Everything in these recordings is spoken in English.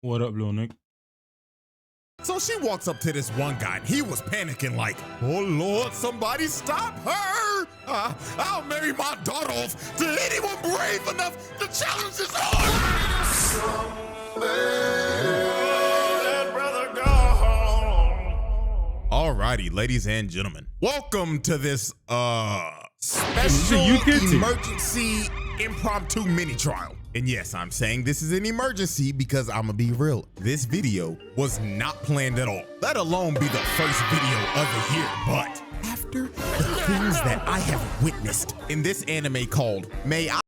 What up, little Nick? So she walks up to this one guy, and he was panicking like, oh Lord, somebody stop her! I'll marry my daughter off to anyone brave enough to challenge this hard! Alrighty, ladies and gentlemen, welcome to this special emergency impromptu mini trial. And yes, I'm saying this is an emergency because I'm gonna be real. This video was not planned at all, let alone be the first video of the year. But after the things that I have witnessed in this anime called May I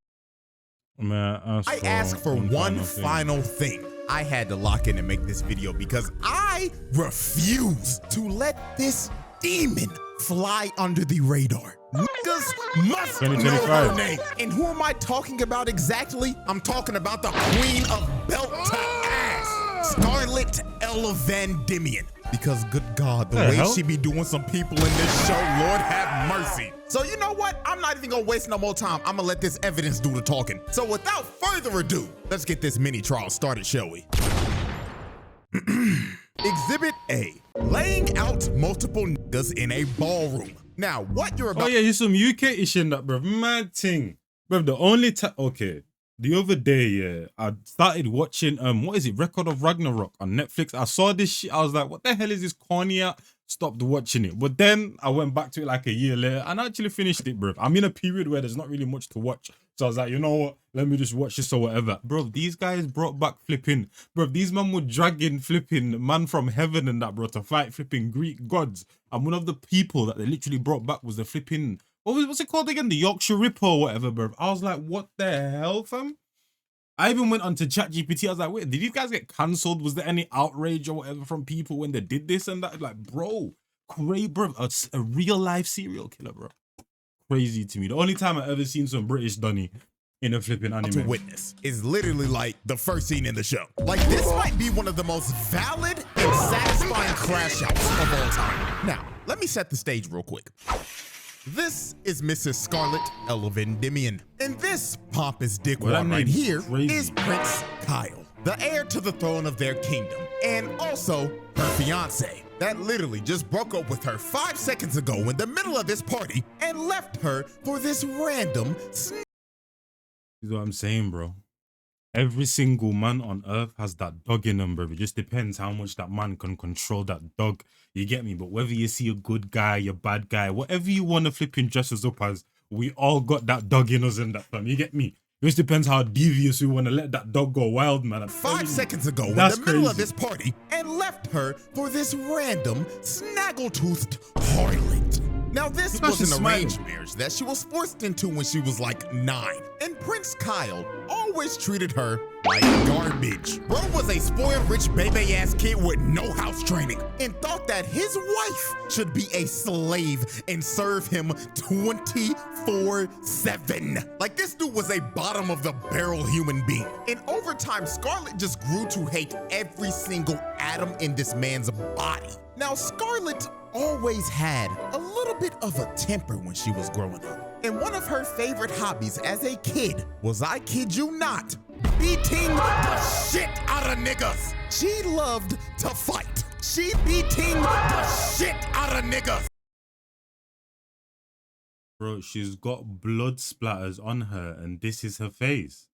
ask for one final thing. I had to lock in and make this video because I refuse to let this demon fly under the radar. Niggas must know her name. And who am I talking about exactly? I'm talking about the queen of belt to ass, Scarlet El Vandimion. Because good God, the way she be doing some people in this show, Lord have mercy. So you know what? I'm not even gonna waste no more time. I'm gonna let this evidence do the talking. So without further ado, let's get this mini trial started, shall we? Exhibit A, laying out multiple niggas in a ballroom. Now, what you're about— Oh yeah, he's some UK-ish in that, bro. Mad thing. Bro, the only time— okay, the other day, yeah, I started watching, what is it, Record of Ragnarok on Netflix. I saw this shit, I was like, what the hell is this corny at? Stopped watching it. But then I went back to it like a year later and I actually finished it, bro. I'm in a period where there's not really much to watch. So I was like, you know what? Let me just watch this or whatever. Bro, these guys brought back flipping— bro, these men were dragging flipping man from heaven and that, bro, to fight flipping Greek gods. And one of the people that they literally brought back was the flipping— what's it called again? The Yorkshire Ripper or whatever, bro. I was like, what the hell, fam? I even went onto ChatGPT. I was like, wait, did these guys get cancelled? Was there any outrage or whatever from people when they did this and that? Like, bro, crazy, bro. A real life serial killer, bro. Crazy to me. The only time I ever seen some British Donny in a flipping anime to witness is literally like the first scene in the show. Like, this might be one of the most valid and satisfying crash outs of all time. Now, let me set the stage real quick. This is Mrs. Scarlet El Vandimion. And this pompous dickwad right here is Prince Kyle, the heir to the throne of their kingdom, and also her fiance that literally just broke up with her 5 seconds ago in the middle of this party and left her for this random This is what I'm saying, bro. Every single man on earth has that dog in them, bro. It just depends how much that man can control that dog. You get me? But whether you see a good guy, a bad guy, whatever you want to flipping dress us up as, we all got that dog in us in that time. You get me? It just depends how devious we want to let that dog go wild, man. 5 seconds ago in the middle of this party and left her for this random snaggle-toothed harlot. Now, this was an arranged marriage that she was forced into when she was like 9. And Prince Kyle always treated her like garbage. Bro was a spoiled rich baby-ass kid with no house training and thought that his wife should be a slave and serve him 24/7. Like, this dude was a bottom of the barrel human being. And over time, Scarlet just grew to hate every single atom in this man's body. Now, Scarlet always had a little bit of a temper when she was growing up. And one of her favorite hobbies as a kid was, I kid you not, beating the shit out of niggas. She loved to fight. She beating the shit out of niggas. Bro, she's got blood splatters on her and this is her face.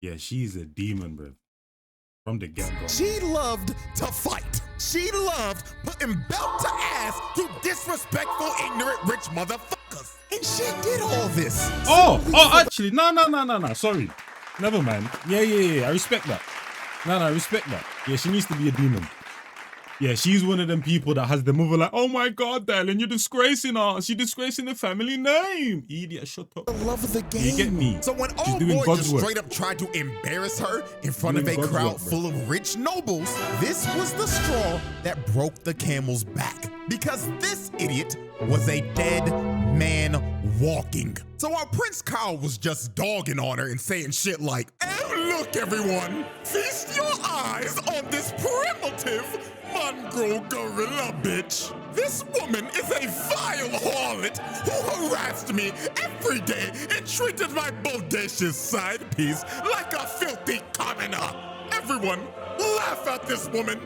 Yeah, she's a demon, bro. From the get-go. She loved to fight. She loved putting belt to ass to disrespectful, ignorant, rich motherfuckers. And she did all this. Oh, actually, no. Sorry. Never mind. Yeah. I respect that. No, I respect that. Yeah, she needs to be a demon. Yeah, she's one of them people that has the mother like, oh my God, darling, you're disgracing us. You're disgracing the family name. Idiot, shut up. The love of the game. You get me? So when old boy just straight up tried to embarrass her in front of a crowd full of rich nobles, this was the straw that broke the camel's back. Because this idiot was a dead man walking. So our Prince Kyle was just dogging on her and saying shit like, and look everyone, feast your eyes on this primitive mongrel gorilla bitch. This woman is a vile harlot who harassed me every day and treated my bodacious side piece like a filthy commoner. Everyone, Laugh at this woman.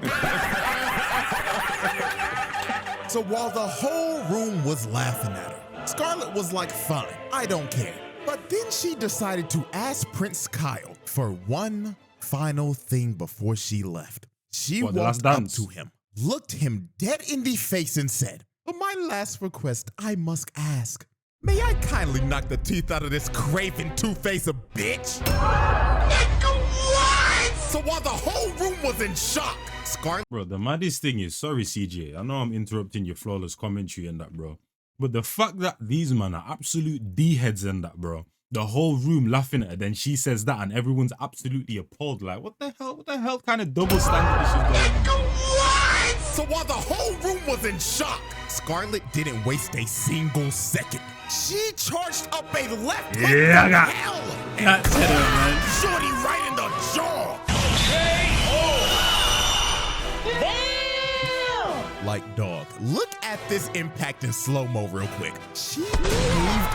So while the whole room was laughing at her, Scarlet was like, fine, I don't care. But then she decided to ask Prince Kyle for one final thing before she left. She walked up to him, looked him dead in the face and said, for my last request, I must ask, may I kindly knock the teeth out of this craven two-faced bitch? What? So while the whole room was in shock, Scarlet... Bro, the maddest thing is, sorry CJ, I know I'm interrupting your flawless commentary and that, bro. But the fact that these men are absolute D-heads and that, bro. The whole room laughing at her, then she says that and everyone's absolutely appalled. Like, what the hell kind of double standard is she going on? What? So while the whole room was in shock, Scarlet didn't waste a single second. She charged up a left hook from hell and punched Shorty right in the jaw. Like, dog, look at this impact in slow-mo real quick. She caved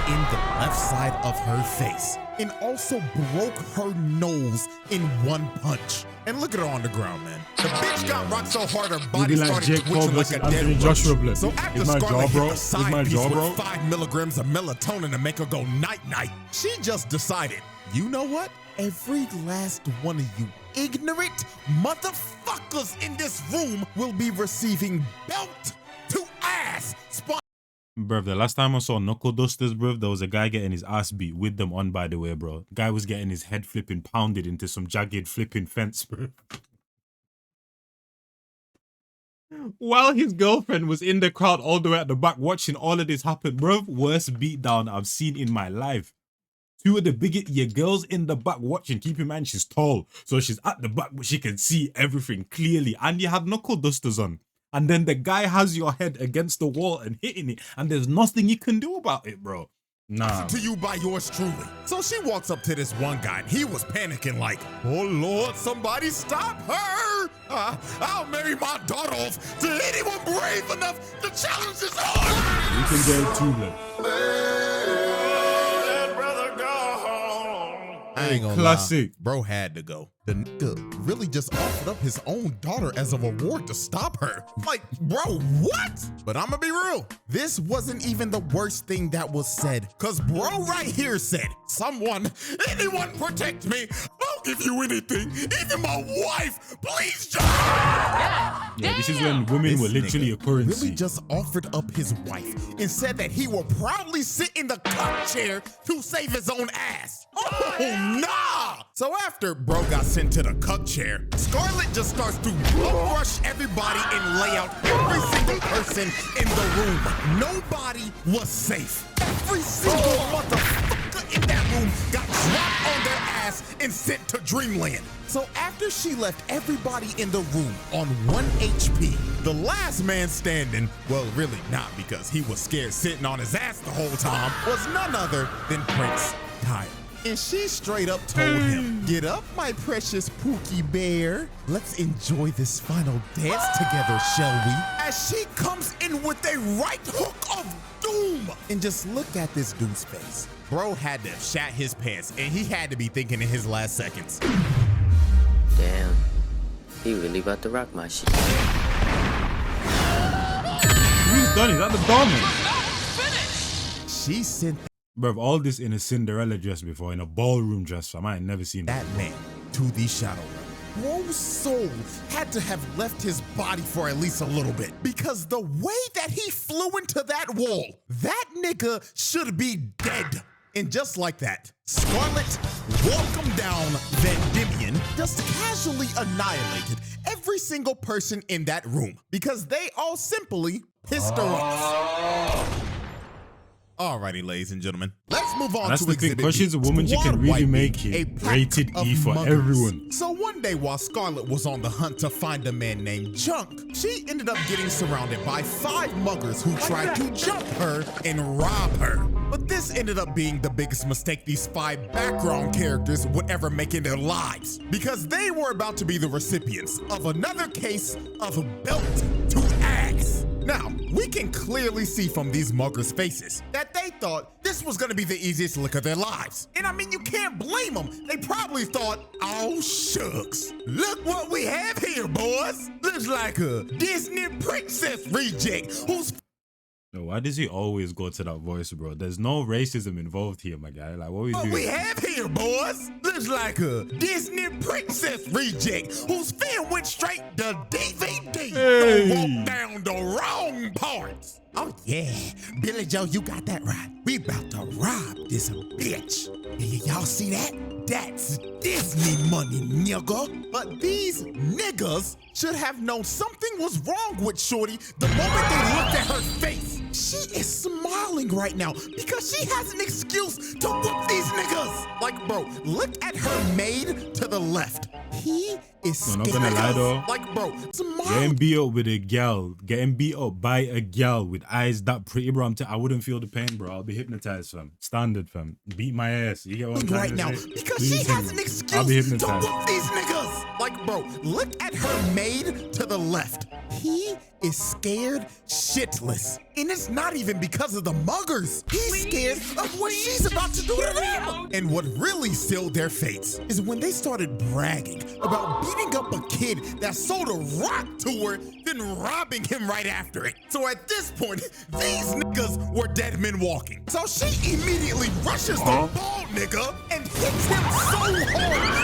in the left side of her face and also broke her nose in one punch. And look at her on the ground, man. The bitch got rocked so hard her body started twitching like a dead roach. So after Scarlet hit the side piece with 5 milligrams of melatonin to make her go night-night, she just decided, you know what? Every last one of you ignorant motherfuckers in this room will be receiving belt to ass. Bruv, the last time I saw Knuckle Dusters, bruv, there was a guy getting his ass beat with them on, by the way, bro. Guy was getting his head flipping pounded into some jagged flipping fence, bro. While his girlfriend was in the crowd all the way at the back watching all of this happen, bruv. Worst beatdown I've seen in my life. Two of the biggest, your girl's in the back watching. Keep in mind, she's tall. So she's at the back, but she can see everything clearly. And you had Knuckle Dusters on. And then the guy has your head against the wall and hitting it. And there's nothing you can do about it, bro. Nah. To you by yours truly. So she walks up to this one guy and he was panicking like, oh Lord, somebody stop her. I'll marry my daughter off to anyone brave enough to challenge this hard. You can get it too, blood. I ain't gonna lie. Bro had to go. The nigga really just offered up his own daughter as a reward to stop her. Like, bro, what? But I'ma be real. This wasn't even the worst thing that was said. Cause bro right here said, anyone protect me. I'll give you anything. Even my wife. Please just. Yeah, this is when women were literally a currency. Really just offered up his wife and said that he will proudly sit in the cup chair to save his own ass. Oh, nah! So after bro got sent to the cuck chair, Scarlet just starts to rush everybody and lay out every single person in the room. Nobody was safe. Every single motherfucker in that room got dropped on their ass and sent to Dreamland. So after she left everybody in the room on 1 HP, the last man standing, well, really not because he was scared sitting on his ass the whole time, was none other than Prince Kyle. And she straight up told him, get up, my precious Pookie Bear. Let's enjoy this final dance together, shall we? As she comes in with a right hook of doom. And just look at this dude's face. Bro had to have shat his pants, and he had to be thinking in his last seconds. Damn, he really about to rock my shit. Who's done it? Is that the doorman? She sent Bruv, all this in a Cinderella dress before, in a ballroom dress, fam. I ain't never seen that man to the shadow realm. Bro's soul had to have left his body for at least a little bit, because the way that he flew into that wall, that nigga should be dead. And just like that, Scarlet, welcome down Vandimion, just casually annihilated every single person in that room because they all simply pissed her off. Alrighty, ladies and gentlemen, let's move on to Exhibit B. Because she's a woman, she can really make it rated E for everyone. So one day while Scarlet was on the hunt to find a man named Junk, she ended up getting surrounded by 5 muggers who tried to jump her and rob her. But this ended up being the biggest mistake these 5 background characters would ever make in their lives, because they were about to be the recipients of another case of belt to ass. Now, we can clearly see from these muggers' faces that they thought this was gonna be the easiest lick of their lives. And I mean, you can't blame them. They probably thought, oh shucks, look what we have here, boys. Looks like a Disney princess reject who's No, why does he always go to that voice, bro? There's no racism involved here, my guy. Like, what are we doing? What we have here, boys, looks like a Disney princess reject whose film went straight to DVD. Hey. Don't walk down the wrong parts. Oh yeah, Billy Joe, you got that right. We about to rob this bitch. Y'all see that? That's Disney money, nigga. But these niggas should have known something was wrong with Shorty the moment they looked at her face. She is smiling right now because she has an excuse to whoop these niggas. Like, bro, look at her maid to the left. He is scared. I'm not gonna lie though. Like, bro, smile. Getting beat up with a gal, getting beat up by a gal with eyes that pretty, bro. I wouldn't feel the pain, bro. I'll be hypnotized, fam. Standard, fam. Beat my ass. You get what I'm trying right to now say? because she has an I'll be excuse to hypnotized. whoop these niggas. Like, bro, look at her maid to the left. He is scared shitless. And it's not even because of the muggers. He's scared of what she's about to do to them. And what really sealed their fates is when they started bragging about beating up a kid that sold a rock to her, then robbing him right after it. So at this point, these niggas were dead men walking. So she immediately rushes the bald nigga and hits him so hard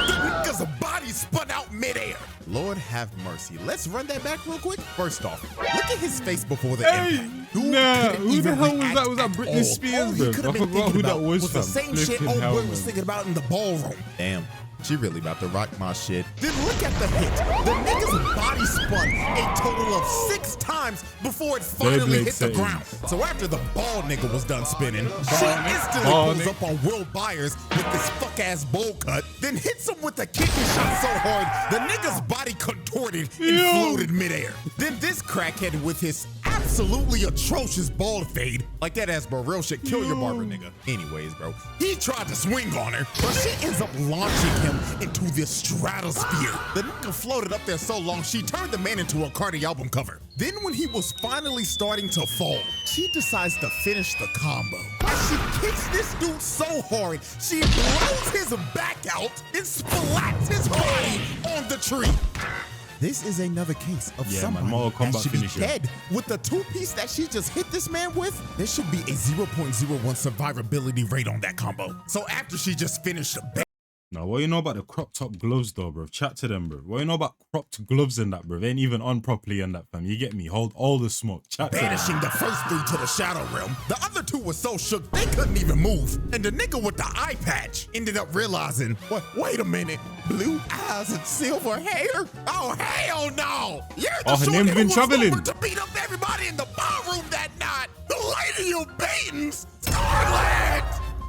the nigga's body spun out midair. Lord have mercy. Let's run that back real quick. First off, look at his face before the impact. Dude, who the hell was that? Was that Britney Spears, bro? I forgot who that was. The same shit old boy was thinking about in the ballroom. Damn. She really about to rock my shit. Then look at the hit. The nigga's body spun a total of 6 times before it finally hit the ground. So after the bald nigga was done spinning, she instantly pulls up on Will Byers with this fuck-ass bowl cut, then hits him with a kicking shot so hard, the nigga's body contorted and floated midair. Then this crackhead with his absolutely atrocious bald fade, like that ass bro, real shit, kill your barber nigga. Anyways, bro, he tried to swing on her, but she ends up launching him into the stratosphere. The nigga floated up there so long, she turned the man into a Cardi album cover. Then when he was finally starting to fall, she decides to finish the combo. As she kicks this dude so hard, she blows his back out and splats his body on the tree. This is another case of somebody that should be dead. With the 2-piece that she just hit this man with, there should be a 0.01 survivability rate on that combo. So after she just finished the Now, what you know about the crop top gloves, though, bro? Chat to them, bro. What you know about cropped gloves and that, bro? They ain't even on properly and that, fam. You get me? Hold all the smoke. Chat to them. Banishing the first 3 to the shadow realm. The other 2 were so shook they couldn't even move. And the nigga with the eye patch ended up realizing, wait a minute, blue eyes and silver hair? Oh, hell no! You're the her name's been traveling to beat up everybody in the ballroom that night. The lady of beatings, Scarlet!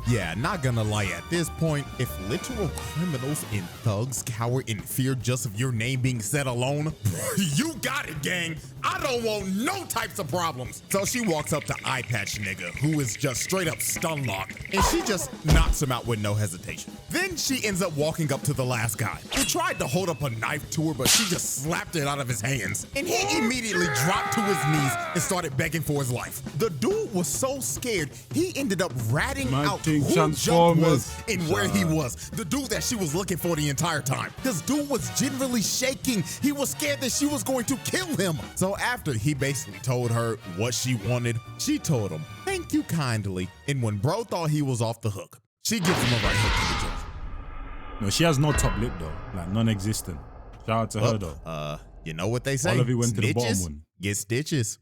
Yeah, not gonna lie, at this point, if literal criminals and thugs cower in fear just of your name being said alone, you got it, gang. I don't want no types of problems. So she walks up to Eye Patch nigga, who is just straight up stun locked, and she just knocks him out with no hesitation. Then she ends up walking up to the last guy, who tried to hold up a knife to her, but she just slapped it out of his hands, and he immediately dropped to his knees and started begging for his life. The dude was so scared, he ended up ratting out who Jump was and where he was. The dude that she was looking for the entire time. This dude was generally shaking. He was scared that she was going to kill him. So after he basically told her what she wanted, she told him, thank you kindly. And when bro thought he was off the hook, she gives him a right hook to the jaw. No, she has no top lip, though. Like, non-existent. Shout out to her, though. You know what they say? All of it went to the bottom one. Get stitches.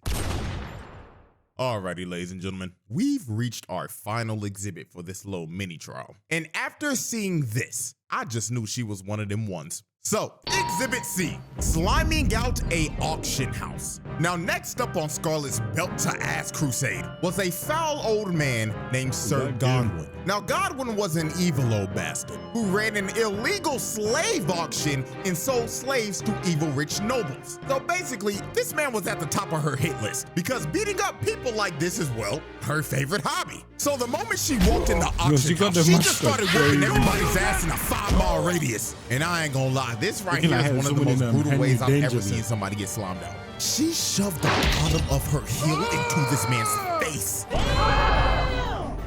Alrighty, ladies and gentlemen, we've reached our final exhibit for this little mini trial. And after seeing this, I just knew she was one of them ones. So, Exhibit C, sliming out a auction house. Now, next up on Scarlet's belt-to-ass crusade was a foul old man named Sir Godwin. Now, Godwin was an evil old bastard who ran an illegal slave auction and sold slaves to evil rich nobles. So basically, this man was at the top of her hit list because beating up people like this is, well, her favorite hobby. So the moment she walked in the auction house, she just started whipping everybody's ass in a 5-mile radius. And I ain't gonna lie, this right Looking here like is one of the someone most in, brutal Henry ways I've Danger ever seen there. somebody get slammed out. She shoved the bottom of her heel into this man's face.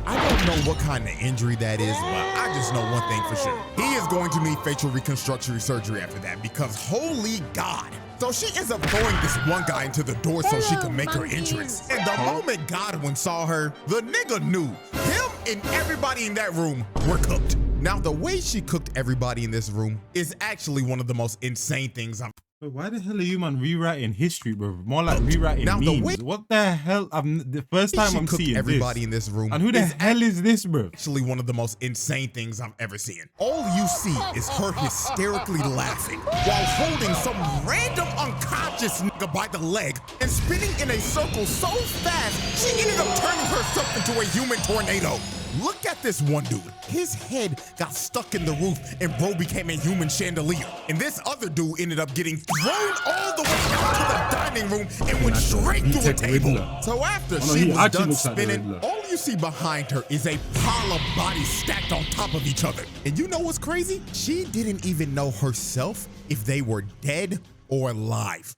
I don't know what kind of injury that is, but I just know one thing for sure. He is going to need facial reconstruction surgery after that because holy God. So she ends up throwing this one guy into the door so she can make her entrance. And the moment Godwin saw her, the nigga knew him and everybody in that room were cooked. Now, the way she cooked everybody in this room is actually one of the most insane things I've. But why the hell are you, man, rewriting history, bro? More like rewriting Now, the memes. way What the hell? The first time she I'm cooked seeing everybody this. in this room. And who the hell is this, bro? Actually one of the most insane things I've ever seen. All you see is her hysterically laughing while holding some random unconscious nigga by the leg and spinning in a circle so fast she ended up turning herself into a human tornado. Look at this one dude. His head got stuck in the roof and bro became a human chandelier. And this other dude ended up getting thrown all the way out to the dining room and went straight through a table. So after she was done spinning, all you see behind her is a pile of bodies stacked on top of each other. And you know what's crazy? She didn't even know herself if they were dead or alive.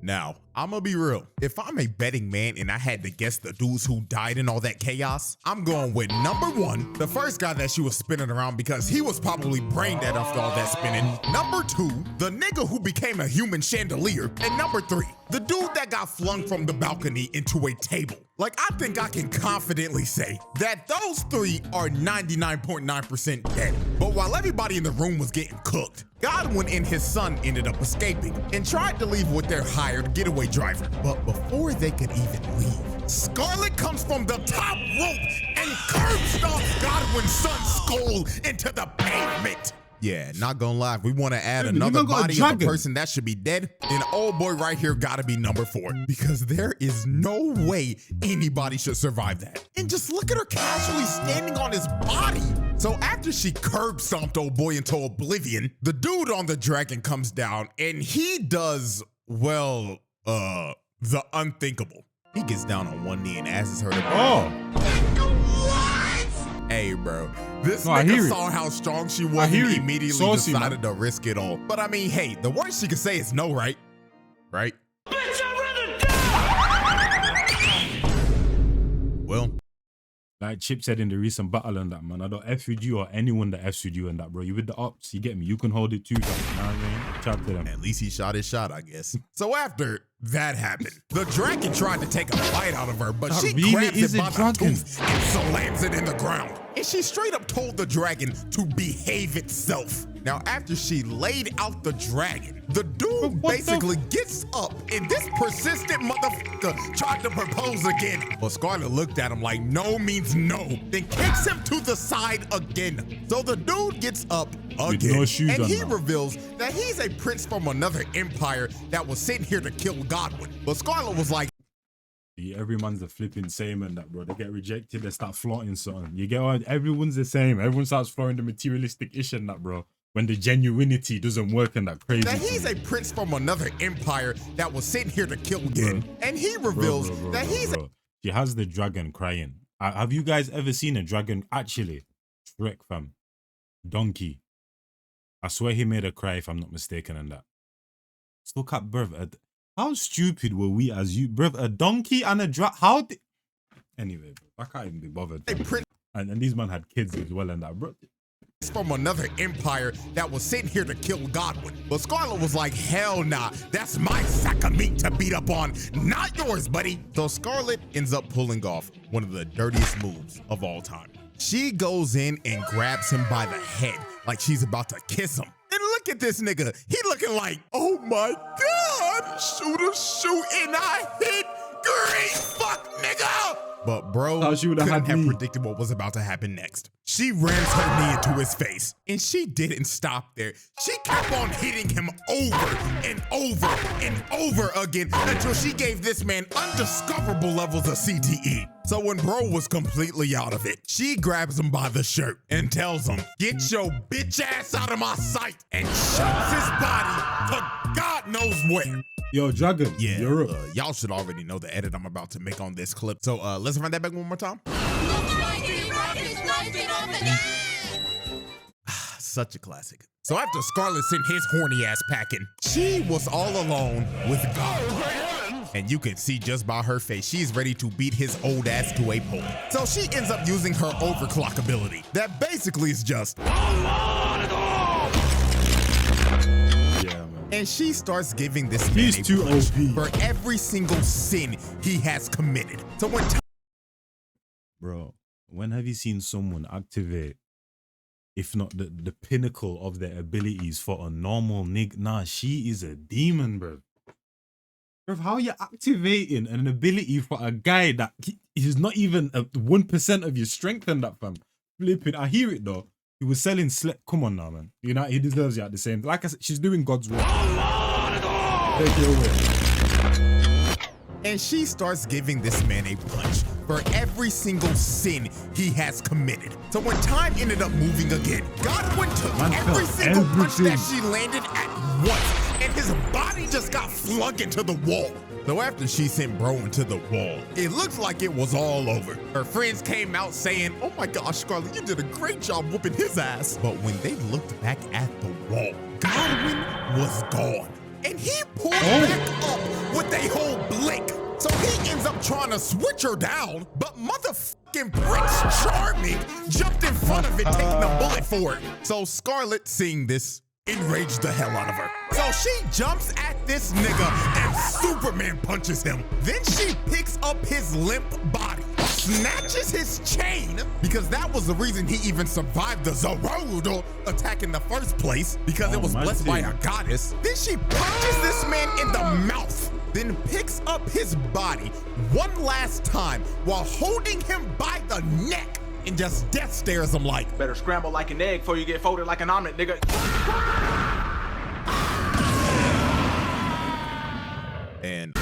Now, I'ma be real. If I'm a betting man and I had to guess the dudes who died in all that chaos, I'm going with number one, the first guy that she was spinning around because he was probably brain dead after all that spinning. Number two, the nigga who became a human chandelier. And number three, the dude that got flung from the balcony into a table. Like, I think I can confidently say that those three are 99.9% dead. But while everybody in the room was getting cooked, Godwin and his son ended up escaping and tried to leave with their hired getaway driver. But before they could even leave, Scarlet comes from the top rope and curb stomps Godwin's son's skull into the pavement. Yeah, not gonna lie, if we want to add another body of a person that should be dead, then old boy right here gotta be number 4. Because there is no way anybody should survive that. And just look at her casually standing on his body. So after she curb stomped old boy into oblivion, the dude on the dragon comes down and he does, well, the unthinkable. He gets down on one knee and asks her to Hey, bro, this nigga saw how strong she was and immediately decided to risk it all. But I mean, hey, the worst she could say is no, right? Right? Bitch, I'd rather die! Well, like Chip said in the recent battle and that, man, I don't F with you or anyone that F's with you and that, bro. You with the ops, you get me? You can hold it too, you know what I mean? Chat to them. At least he shot his shot, I guess. So after that happened, the dragon tried to take a bite out of her, but she grabs it by the tooth and slams it in the ground. And she straight up told the dragon to behave itself. Now, after she laid out the dragon, the dude basically gets up and this persistent motherfucker tried to propose again. But Scarlet looked at him like no means no, then kicks him to the side again. So the dude gets up again, and he reveals that he's a prince from another empire that was sent here to kill Godwin. But Scarlet was like, every man's the flipping same and that, bro. They get rejected, they start flaunting something. You get what? Everyone's the same. Everyone starts flaunting the materialistic ish and that, bro. When the genuinity doesn't work and that crazy. That he's a prince from another empire that was sent here to kill again. And he reveals that he's She has the dragon crying. Have you guys ever seen a dragon? Actually, Shrek, fam. Donkey. I swear he made her cry if I'm not mistaken and that. Still cat, bruv. How stupid were we as you, bruv? A donkey and a dragon. How did... Anyway, bro, I can't even be bothered. And these men had kids as well and that, bro. From another empire that was sent here to kill Godwin. But Scarlet was like, hell nah, that's my sack of meat to beat up on, not yours, buddy. So Scarlet ends up pulling off one of the dirtiest moves of all time. She goes in and grabs him by the head like she's about to kiss him. And look at this nigga. He looking like, oh my God, shoot, and I hit. Great fuck, nigga. But bro couldn't have predicted what was about to happen next. She rams her knee into his face, and she didn't stop there. She kept on hitting him over and over and over again until she gave this man undiscoverable levels of CTE. So when bro was completely out of it, she grabs him by the shirt and tells him, get your bitch ass out of my sight, and shoots his body to God knows where. Yo, Dragon, yeah, y'all should already know the edit I'm about to make on this clip. So let's run that back one more time. such a classic. So after Scarlet sent his horny ass packing, she was all alone with God. And you can see just by her face, she's ready to beat his old ass to a pulp. So she ends up using her overclock ability. That basically is just... And she starts giving this man a punch for every single sin he has committed. So when... Bro, when have you seen someone activate, if not the pinnacle of their abilities for a normal nigga? Nah, she is a demon, bro. Bro, how are you activating an ability for a guy that is not even 1% of your strength in that, fam? Flipping, I hear it though. He was selling come on now, man. You know, he deserves you at the same. Like I said, she's doing God's work. Take it away. And she starts giving this man a punch for every single sin he has committed. So when time ended up moving again, Godwin took every single punch that she landed at once, and his body just got flung into the wall. So after she sent bro into the wall, it looked like it was all over. Her friends came out saying, oh my gosh, Scarlet, you did a great job whooping his ass. But when they looked back at the wall, Godwin was gone. And he pulled back up with a whole blink. So he ends up trying to switch her down, but motherfucking Prince Charming jumped in front of it, taking a bullet for it. So Scarlet, seeing this, enraged the hell out of her. So she jumps at this nigga and Superman punches him. Then she picks up his limp body, snatches his chain, because that was the reason he even survived the Zorodo attack in the first place, because it was blessed by a goddess. Then she punches this man in the mouth, then picks up his body one last time while holding him by the neck and just death stares him like, better scramble like an egg before you get folded like an omelet, nigga. And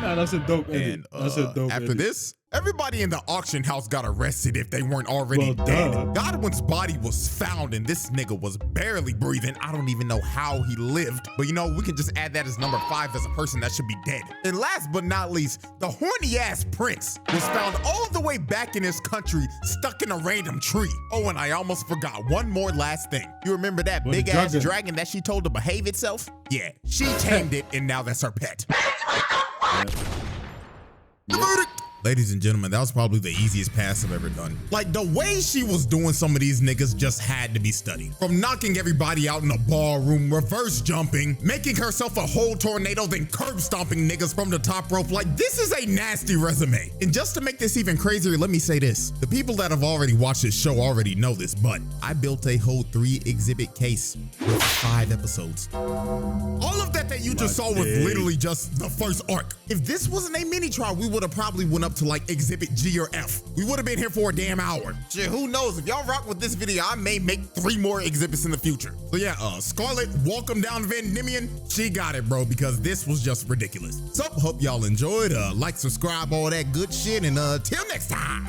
nah, that's a dope edit. That's a dope after edit. this, everybody in the auction house got arrested if they weren't already dead. Godwin's body was found and this nigga was barely breathing. I don't even know how he lived, but you know, we can just add that as number 5 as a person that should be dead. And last but not least, the horny ass prince was found all the way back in his country, stuck in a random tree. Oh, and I almost forgot one more last thing. You remember that big ass dragon that she told to behave itself? Yeah, she tamed it and now that's her pet. The verdict. Ladies and gentlemen, that was probably the easiest pass I've ever done. Like, the way she was doing some of these niggas just had to be studied. From knocking everybody out in the ballroom, reverse jumping, making herself a whole tornado, then curb stomping niggas from the top rope. Like, this is a nasty resume. And just to make this even crazier, let me say this. The people that have already watched this show already know this, but I built a whole 3-exhibit case with 5 episodes. All of that you just saw was literally just the first arc. If this wasn't a mini trial, we would have probably went up to like exhibit G or F. We would have been here for a damn hour. Shit, who knows? If y'all rock with this video, I may make 3 more exhibits in the future. So yeah, Scarlet, welcome down Vandimion. She got it, bro, because this was just ridiculous. So hope y'all enjoyed. Like, subscribe, all that good shit, and till next time.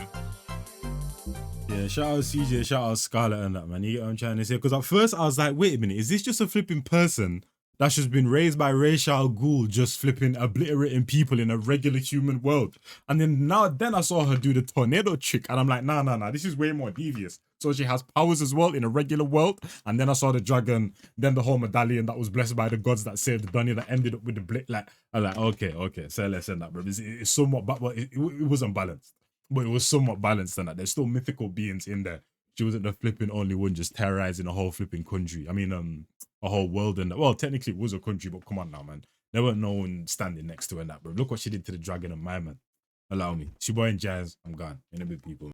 Yeah, shout out CJ, shout out Scarlet and that, man. You get what I'm trying to say? Because at first I was like, wait a minute, is this just a flipping person that's just been raised by Ra's al Ghul, just flipping obliterating people in a regular human world? And then I saw her do the tornado trick, and I'm like, nah, this is way more devious. So she has powers as well in a regular world. And then I saw the dragon, then the whole medallion that was blessed by the gods that saved Donnie, that ended up with the blade. Like, I'm like, okay, so let's end that, bro. It's somewhat, but it wasn't balanced. But it was somewhat balanced than that. There's still mythical beings in there. She wasn't the flipping only one just terrorizing a whole flipping country. I mean, a whole world. And well, technically it was a country, but come on now, man. There weren't no one standing next to her in that, bro. Look what she did to the dragon and my man. Allow me. She boy and Jazz, I'm gone. In a bit, people.